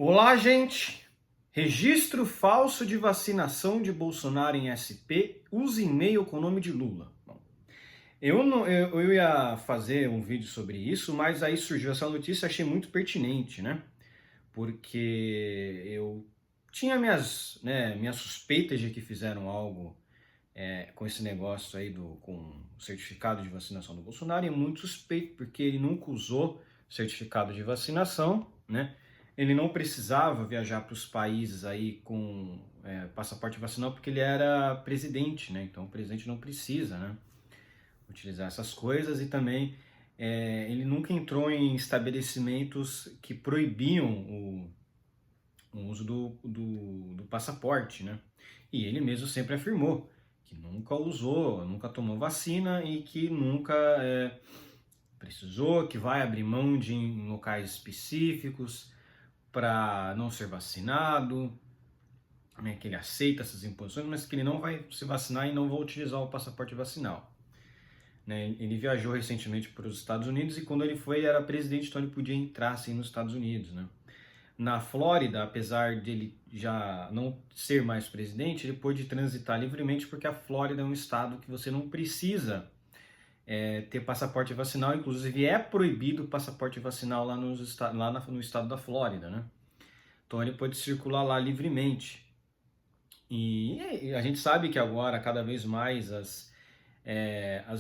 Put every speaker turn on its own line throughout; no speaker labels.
Olá, gente! Registro falso de vacinação de Bolsonaro em SP usa e-mail com o nome de Lula. Bom, eu ia fazer um vídeo sobre isso, mas aí surgiu essa notícia e achei muito pertinente, né? Porque eu tinha minhas suspeitas de que fizeram algo com esse negócio aí com o certificado de vacinação do Bolsonaro, e é muito suspeito, porque ele nunca usou certificado de vacinação, né? Ele não precisava viajar para os países aí com passaporte vacinal, porque ele era presidente, né? Então o presidente não precisa, né, utilizar essas coisas, e também ele nunca entrou em estabelecimentos que proibiam o uso do passaporte, né? E ele mesmo sempre afirmou que nunca usou, nunca tomou vacina e que nunca precisou, que vai abrir mão de em locais específicos para não ser vacinado, né, que ele aceita essas imposições, mas que ele não vai se vacinar e não vai utilizar o passaporte vacinal. Né? Ele viajou recentemente para os Estados Unidos e quando ele foi era presidente, então ele podia entrar assim nos Estados Unidos, né? Na Flórida, apesar de ele já não ser mais presidente, ele pôde transitar livremente porque a Flórida é um estado que você não precisa ter passaporte vacinal, inclusive é proibido o passaporte vacinal lá no estado da Flórida, né? Então ele pôde circular lá livremente. E a gente sabe que agora, cada vez mais, as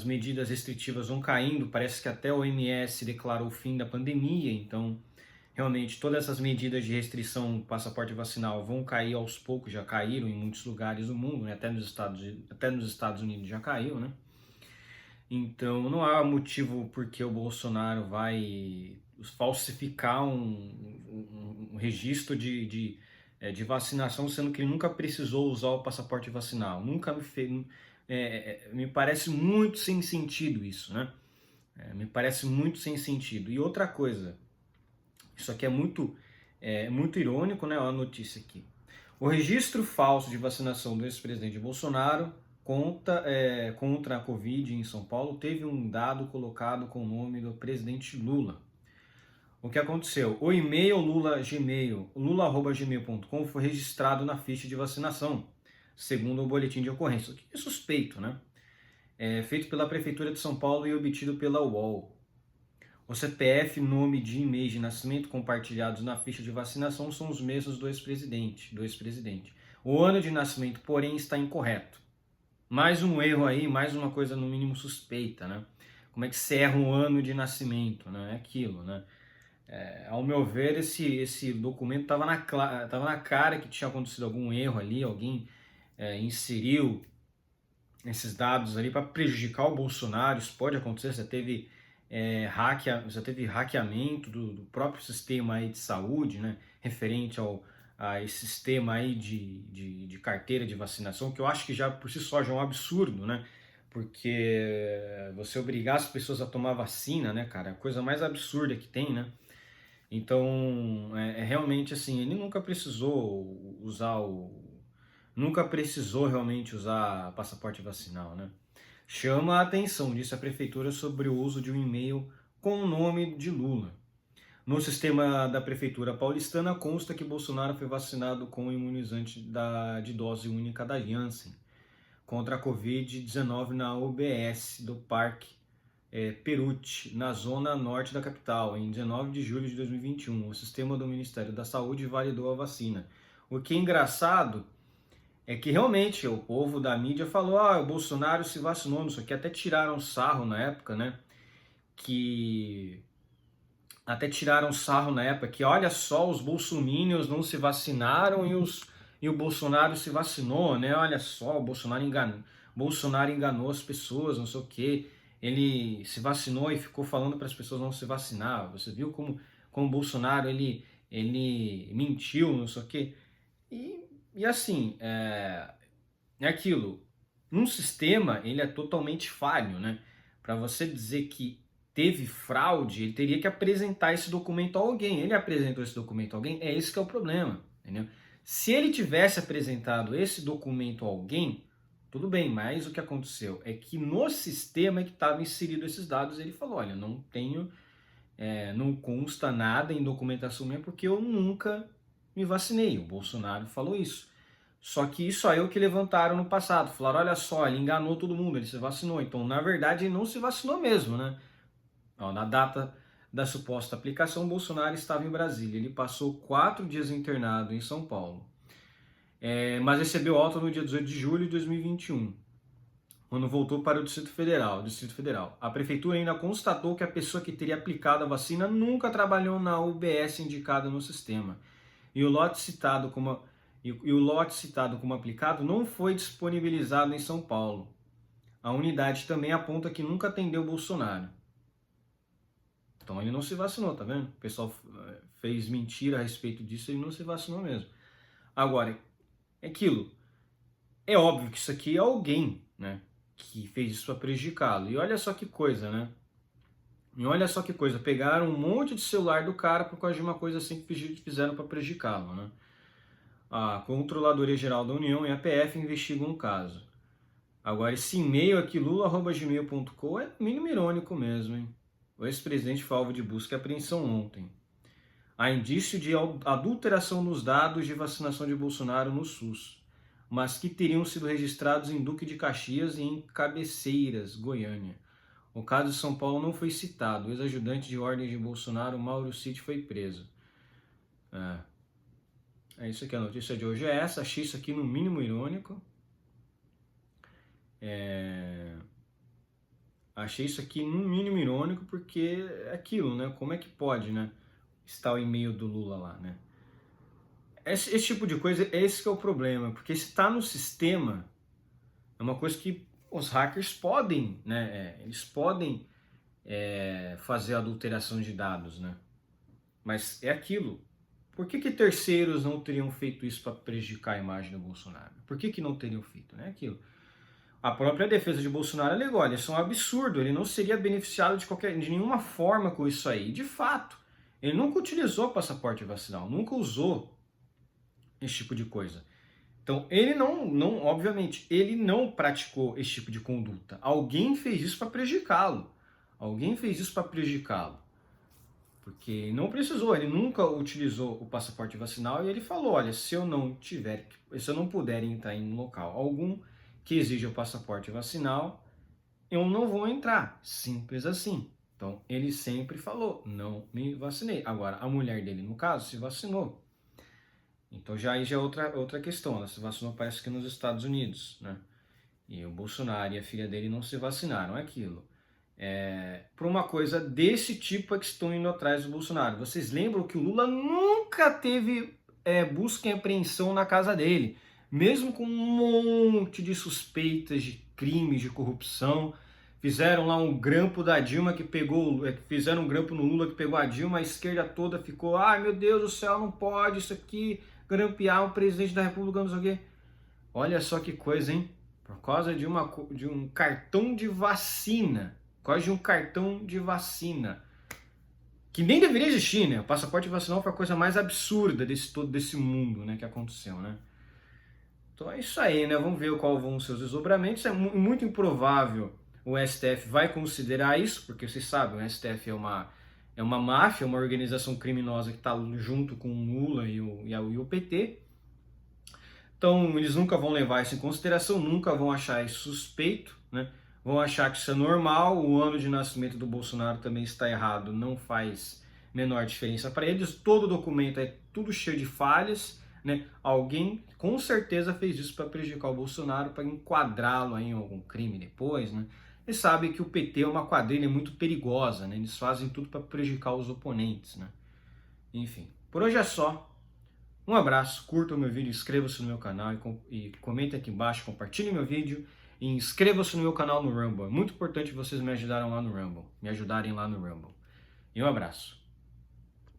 medidas restritivas vão caindo, parece que até a OMS declarou o fim da pandemia, então realmente todas essas medidas de restrição do passaporte vacinal vão cair aos poucos, já caíram em muitos lugares do mundo, né? Até nos Estados Unidos já caiu, né? Então não há motivo porque o Bolsonaro vai falsificar um registro de vacinação, sendo que ele nunca precisou usar o passaporte vacinal. Nunca me fez. Me parece muito sem sentido isso, né? Me parece muito sem sentido. E outra coisa, isso aqui muito irônico, né? Olha a notícia aqui. O registro falso de vacinação do ex-presidente Bolsonaro contra a Covid em São Paulo teve um dado colocado com o nome do presidente Lula. O que aconteceu? O e-mail lula@gmail.com foi registrado na ficha de vacinação, segundo o boletim de ocorrência. O que é suspeito, né? Feito pela Prefeitura de São Paulo e obtido pela UOL. O CPF, nome de e-mail de nascimento compartilhados na ficha de vacinação são os mesmos do ex-presidente. O ano de nascimento, porém, está incorreto. Mais um erro aí, mais uma coisa no mínimo suspeita, né? Como é que se erra um ano de nascimento, né? É aquilo, né? Ao meu ver, esse documento estava na cara que tinha acontecido algum erro ali, alguém inseriu esses dados ali para prejudicar o Bolsonaro. Isso pode acontecer, já teve hackeamento do próprio sistema aí de saúde, né? Referente a esse sistema aí de carteira de vacinação, que eu acho que já por si só já é um absurdo, né? Porque você obrigar as pessoas a tomar vacina, né, cara, é a coisa mais absurda que tem, né? Então, realmente assim, ele nunca precisou realmente usar passaporte vacinal, né? Chama a atenção, disse a prefeitura, sobre o uso de um e-mail com o nome de Lula. No sistema da prefeitura paulistana consta que Bolsonaro foi vacinado com o imunizante de dose única da Janssen contra a Covid-19 na UBS do Parque Peruche, na zona norte da capital, em 19 de julho de 2021. O sistema do Ministério da Saúde validou a vacina. O que é engraçado é que realmente o povo da mídia falou: o Bolsonaro se vacinou, não sei o que, até tiraram sarro na época, né? Que olha só, os bolsominions não se vacinaram e o Bolsonaro se vacinou, né? Olha só, Bolsonaro enganou as pessoas, não sei o que. Ele se vacinou e ficou falando para as pessoas não se vacinar. Você viu como o Bolsonaro ele mentiu, não sei o que. E assim, é aquilo. Um sistema, ele é totalmente falho, né? Para você dizer que teve fraude, ele teria que apresentar esse documento a alguém. Ele apresentou esse documento a alguém, é esse que é o problema, entendeu? Se ele tivesse apresentado esse documento a alguém, tudo bem, mas o que aconteceu é que no sistema que estavam inseridos esses dados, ele falou: olha, não consta nada em documentação minha porque eu nunca me vacinei. O Bolsonaro falou isso. Só que isso aí é o que levantaram no passado. Falaram, olha só, ele enganou todo mundo, ele se vacinou. Então, na verdade, ele não se vacinou mesmo, né? Ó, na data da suposta aplicação, o Bolsonaro estava em Brasília. Ele passou 4 dias internado em São Paulo. Mas recebeu alta no dia 18 de julho de 2021, quando voltou para o Distrito Federal. A prefeitura ainda constatou que a pessoa que teria aplicado a vacina nunca trabalhou na UBS indicada no sistema. E o lote citado como aplicado não foi disponibilizado em São Paulo. A unidade também aponta que nunca atendeu Bolsonaro. Então ele não se vacinou, tá vendo? O pessoal fez mentira a respeito disso, ele não se vacinou mesmo. Agora, é aquilo. É óbvio que isso aqui é alguém, né, que fez isso para prejudicá-lo. E olha só que coisa, né? Pegaram um monte de celular do cara por causa de uma coisa assim que fizeram para prejudicá-lo, né? A Controladoria Geral da União e a PF investigam o caso. Agora, esse e-mail aqui, lula@gmail.com, é no mínimo irônico mesmo, hein? O ex-presidente foi alvo de busca e apreensão ontem. Há indício de adulteração nos dados de vacinação de Bolsonaro no SUS, mas que teriam sido registrados em Duque de Caxias e em Cabeceiras, Goiânia. O caso de São Paulo não foi citado. O ex-ajudante de ordem de Bolsonaro, Mauro Cid, foi preso. É isso aqui, a notícia de hoje é essa. Achei isso aqui no mínimo irônico. Achei isso aqui no mínimo irônico porque é aquilo, né? Como é que pode, né? Está o e-mail do Lula lá, né? Esse tipo de coisa, esse que é o problema, porque se está no sistema, é uma coisa que os hackers podem, né? Eles podem fazer adulteração de dados, né? Mas é aquilo. Por que terceiros não teriam feito isso para prejudicar a imagem do Bolsonaro? Por que não teriam feito, né? Aquilo. A própria defesa de Bolsonaro alegou, olha, isso é um absurdo, ele não seria beneficiado de nenhuma forma com isso aí. De fato, ele nunca utilizou passaporte vacinal, nunca usou esse tipo de coisa. Então, ele não, obviamente, ele não praticou esse tipo de conduta. Alguém fez isso para prejudicá-lo. Porque não precisou, ele nunca utilizou o passaporte vacinal e ele falou, olha, se eu não puder entrar em um local algum que exija o passaporte vacinal, eu não vou entrar. Simples assim. Então, ele sempre falou, não me vacinei. Agora, a mulher dele, no caso, se vacinou. Então, aí já é outra questão. Ela se vacinou, parece que nos Estados Unidos, né? E o Bolsonaro e a filha dele não se vacinaram. É aquilo. Por uma coisa desse tipo é que estão indo atrás do Bolsonaro. Vocês lembram que o Lula nunca teve busca e apreensão na casa dele, mesmo com um monte de suspeitas de crimes, de corrupção. Fizeram lá um grampo da Dilma fizeram um grampo no Lula que pegou a Dilma, a esquerda toda ficou, ai meu Deus do céu, não pode isso aqui, grampear um presidente da República, não sei o quê. Olha só que coisa, hein? Por causa de um cartão de vacina. Que nem deveria existir, né? O passaporte vacinal foi a coisa mais absurda desse mundo, né, que aconteceu, né? Então é isso aí, né? Vamos ver qual vão ser os desdobramentos. É muito improvável o STF vai considerar isso, porque vocês sabem, o STF é uma máfia, uma organização criminosa que está junto com o Lula e o PT. Então eles nunca vão levar isso em consideração, nunca vão achar isso suspeito, né? Vão achar que isso é normal, o ano de nascimento do Bolsonaro também está errado, não faz menor diferença para eles, todo documento é tudo cheio de falhas, né? Alguém com certeza fez isso para prejudicar o Bolsonaro, para enquadrá-lo em algum crime depois, né? Eles sabem que o PT é uma quadrilha muito perigosa, né? Eles fazem tudo para prejudicar os oponentes, né? Enfim, por hoje é só. Um abraço, curta o meu vídeo, inscreva-se no meu canal e comente aqui embaixo, compartilhe meu vídeo e inscreva-se no meu canal no Rumble. É muito importante vocês me ajudarem lá no Rumble. E um abraço.